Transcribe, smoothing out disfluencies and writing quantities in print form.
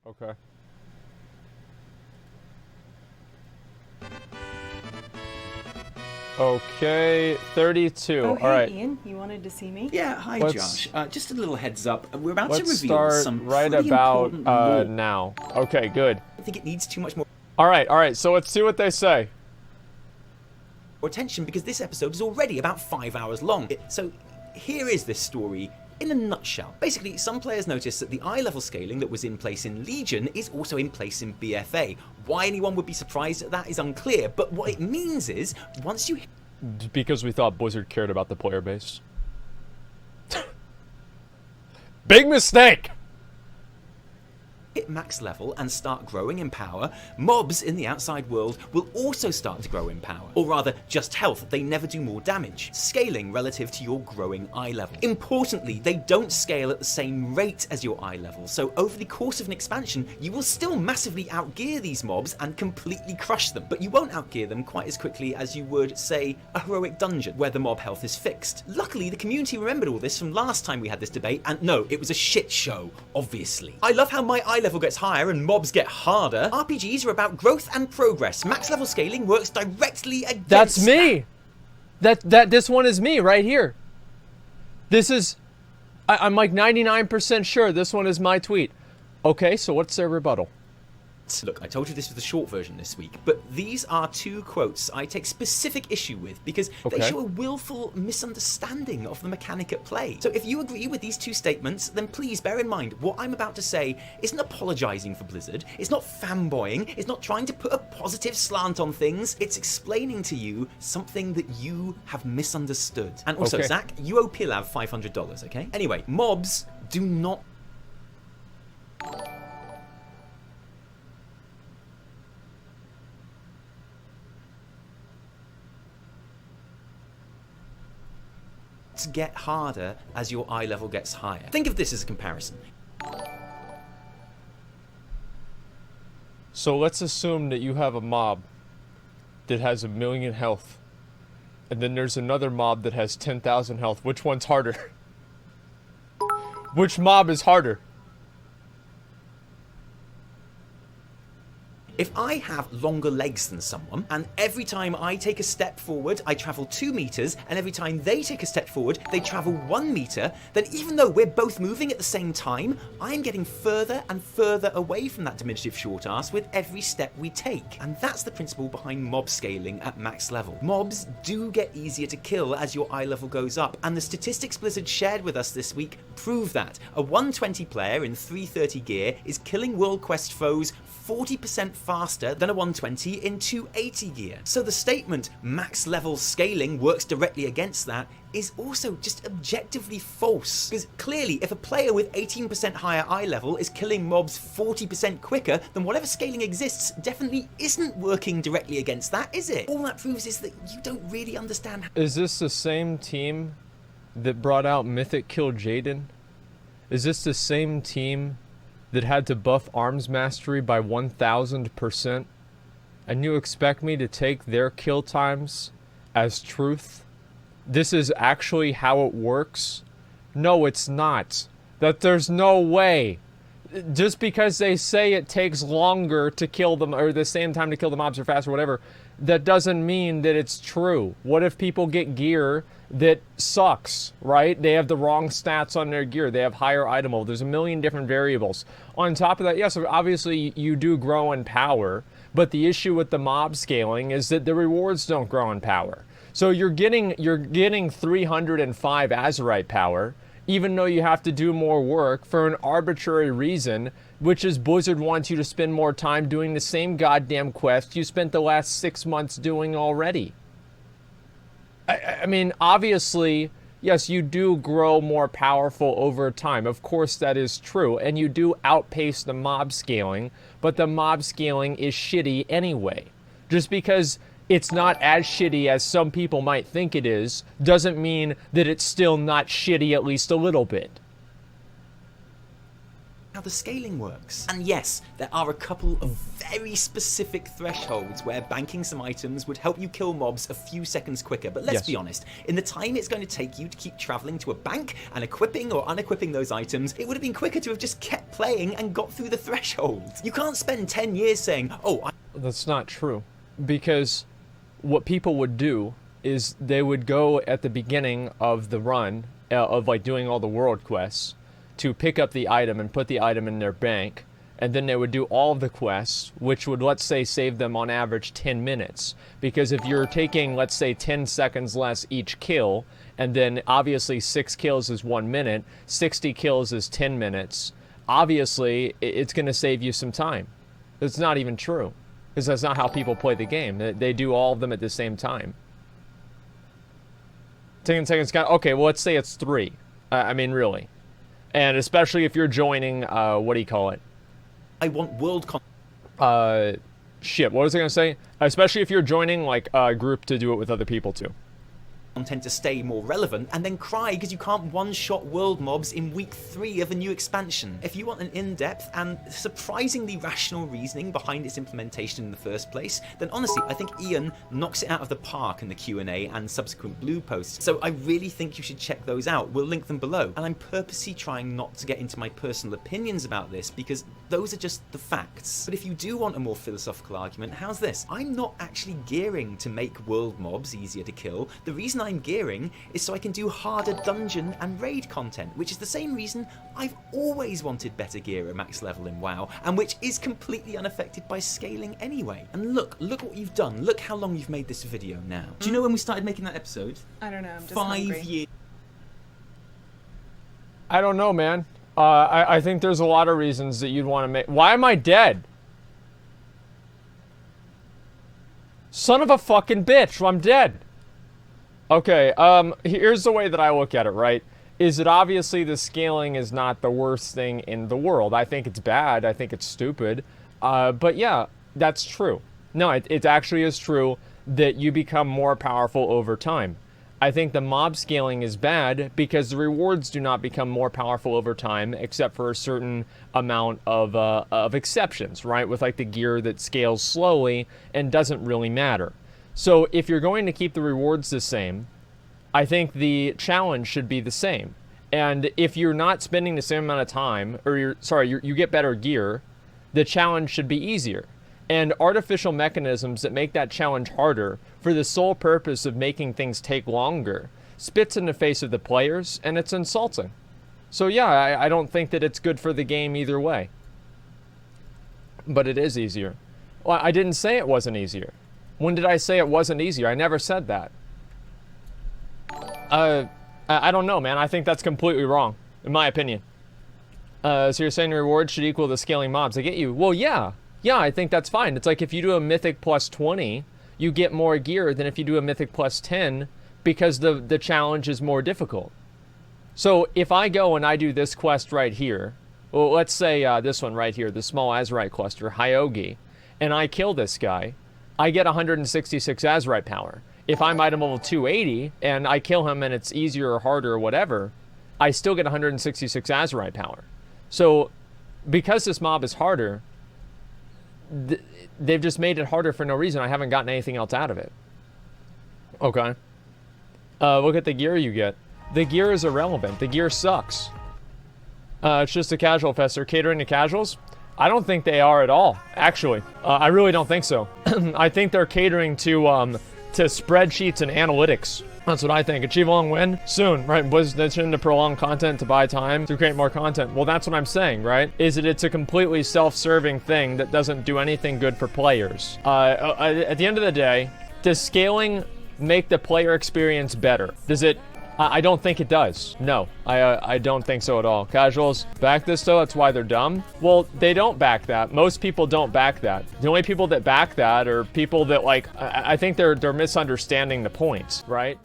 Okay. Okay, 32. Oh, All hey, right. Ian, you wanted to see me? Yeah, hi Let's Josh. Just a little heads up. We're about to let's reveal start some right pretty about important lore. now. Okay, good. I think it needs too much more All right. So let's see what they say. attention because this episode is already about 5 hours long. So here is this story in a nutshell. Basically, some players noticed that the eye level scaling that was in place in Legion is also in place in BFA. Why anyone would be surprised at that is unclear, but what it means is once you Because we thought Blizzard cared about the player base. Big mistake! hit max level and start growing in power, mobs in the outside world will also start to grow in power. Or rather, just health, they never do more damage, scaling relative to your growing eye level. Importantly, they don't scale at the same rate as your eye level, so over the course of an expansion, you will still massively outgear these mobs and completely crush them, but you won't outgear them quite as quickly as you would, say, a heroic dungeon, where the mob health is fixed. Luckily, the community remembered all this from last time we had this debate, and no, it was a shit show, obviously. I love how my eye level gets higher and mobs get harder. RPGs are about growth and progress. Max level scaling works directly against That's me! This one is me right here. This is... I'm like 99% sure this one is my tweet. Okay, so what's their rebuttal? Look, I told you this was the short version this week, but these are two quotes I take specific issue with because they Okay. show a willful misunderstanding of the mechanic at play. So if you agree with these two statements, then please bear in mind what I'm about to say isn't apologizing for Blizzard, it's not fanboying, it's not trying to put a positive slant on things, it's explaining to you something that you have misunderstood. And also, Okay. Zach, you owe Pilav $500, okay? Anyway, mobs do not get harder as your eye level gets higher. Think of this as a comparison. So let's assume that you have a mob that has 1 million health. And then there's another mob that has 10,000 health. Which one's harder? Which mob is harder? If I have longer legs than someone, and every time I take a step forward, I travel 2 meters, and every time they take a step forward, they travel 1 meter, then even though we're both moving at the same time, I'm getting further and further away from that diminutive short ass with every step we take. And that's the principle behind mob scaling at max level. Mobs do get easier to kill as your eye level goes up, and the statistics Blizzard shared with us this week prove that. A 120 player in 330 gear is killing World Quest foes 40% faster than a 120 in 280 gear. So the statement, max level scaling works directly against that, is also just objectively false. Because clearly, if a player with 18% higher eye level is killing mobs 40% quicker, then whatever scaling exists definitely isn't working directly against that, is it? All that proves is that you don't really understand how Is this the same team that brought out Mythic Kill Jaden? Is this the same team that had to buff arms mastery by 1000%? And you expect me to take their kill times as truth? This is actually how it works? No, it's not. That there's no way. Just because they say it takes longer to kill them, or the same time to kill the mobs or faster, whatever, that doesn't mean that it's true. What if people get gear that sucks, right? They have the wrong stats on their gear. They have higher item level. There's a million different variables. On top of that, yes, obviously you do grow in power, but the issue with the mob scaling is that the rewards don't grow in power. So you're getting 305 Azerite power, even though you have to do more work for an arbitrary reason, which is Blizzard wants you to spend more time doing the same goddamn quest you spent the last 6 months doing already. I mean, obviously, yes, you do grow more powerful over time. Of course, that is true. And you do outpace the mob scaling, but the mob scaling is shitty anyway. Just because it's not as shitty as some people might think it is, doesn't mean that it's still not shitty at least a little bit. how the scaling works. And yes, there are a couple of very specific thresholds where banking some items would help you kill mobs a few seconds quicker, but let's be honest, in the time it's going to take you to keep traveling to a bank and equipping or unequipping those items, it would have been quicker to have just kept playing and got through the threshold. You can't spend 10 years saying, oh, That's not true, because what people would do is they would go at the beginning of the run of like doing all the world quests to pick up the item and put the item in their bank, and then they would do all of the quests, which would, let's say, save them on average 10 minutes. Because if you're taking, let's say, 10 seconds less each kill, and then obviously 6 kills is 1 minute, 60 kills is 10 minutes, obviously it's going to save you some time. It's not even true, because that's not how people play the game. They do all of them at the same time. 10 seconds count. Okay, well, let's say it's 3. I mean, really. And especially if you're joining, what do you call it? I want world Shit, what was I gonna say? Especially if you're joining, like, a group to do it with other people, too. content to stay more relevant, and then cry because you can't one-shot world mobs in week 3 of a new expansion. If you want an in-depth and surprisingly rational reasoning behind its implementation in the first place, then honestly, I think Ian knocks it out of the park in the Q&A and subsequent blue posts, so I really think you should check those out. We'll link them below. And I'm purposely trying not to get into my personal opinions about this, because those are just the facts. But if you do want a more philosophical argument, how's this? I'm not actually gearing to make world mobs easier to kill. The reason I'm gearing is so I can do harder dungeon and raid content, which is the same reason I've always wanted better gear at max level in WoW, and which is completely unaffected by scaling anyway. And look what you've done. Look how long you've made this video now. Do you know when we started making that episode? I don't know, I'm just 5 hungry. years. I don't know, man. I think there's a lot of reasons that you'd want to make... Why am I dead? Son of a fucking bitch, I'm dead. Okay, here's the way that I look at it, right? Is that obviously the scaling is not the worst thing in the world. I think it's bad, I think it's stupid. But yeah, that's true. No, it actually is true that you become more powerful over time. I think the mob scaling is bad because the rewards do not become more powerful over time, except for a certain amount of exceptions, right? With like the gear that scales slowly and doesn't really matter. So if you're going to keep the rewards the same, I think the challenge should be the same. And if you're not spending the same amount of time, or you get better gear, the challenge should be easier. And artificial mechanisms that make that challenge harder for the sole purpose of making things take longer spits in the face of the players, and it's insulting. So yeah, I don't think that it's good for the game either way. But it is easier. Well, I didn't say it wasn't easier. When did I say it wasn't easier? I never said that. I don't know, man. I think that's completely wrong, in my opinion. So you're saying the rewards should equal the scaling mobs. I get you. Well, yeah. Yeah, I think that's fine. It's like if you do a Mythic plus 20, you get more gear than if you do a Mythic plus 10 because the challenge is more difficult. So if I go and I do this quest right here, well, let's say this one right here, the small Azerite cluster, Hyogi, and I kill this guy, I get 166 Azerite power. If I'm item level 280 and I kill him and it's easier or harder or whatever, I still get 166 Azerite power. So because this mob is harder, they've just made it harder for no reason. I haven't gotten anything else out of it. Okay. Look at the gear you get. The gear is irrelevant. The gear sucks. It's just a casual fest. They're catering to casuals? I don't think they are at all, actually. I really don't think so. I think they're catering to spreadsheets and analytics. That's what I think. Achieve a long win? Soon, right? Position to prolong content to buy time to create more content. Well, that's what I'm saying, right? Is that it's a completely self-serving thing that doesn't do anything good for players. At the end of the day, does scaling make the player experience better? Does it? I don't think it does. No, I don't think so at all. Casuals back this though, that's why they're dumb. Well, they don't back that. Most people don't back that. The only people that back that are people that like, I think they're misunderstanding the point, right?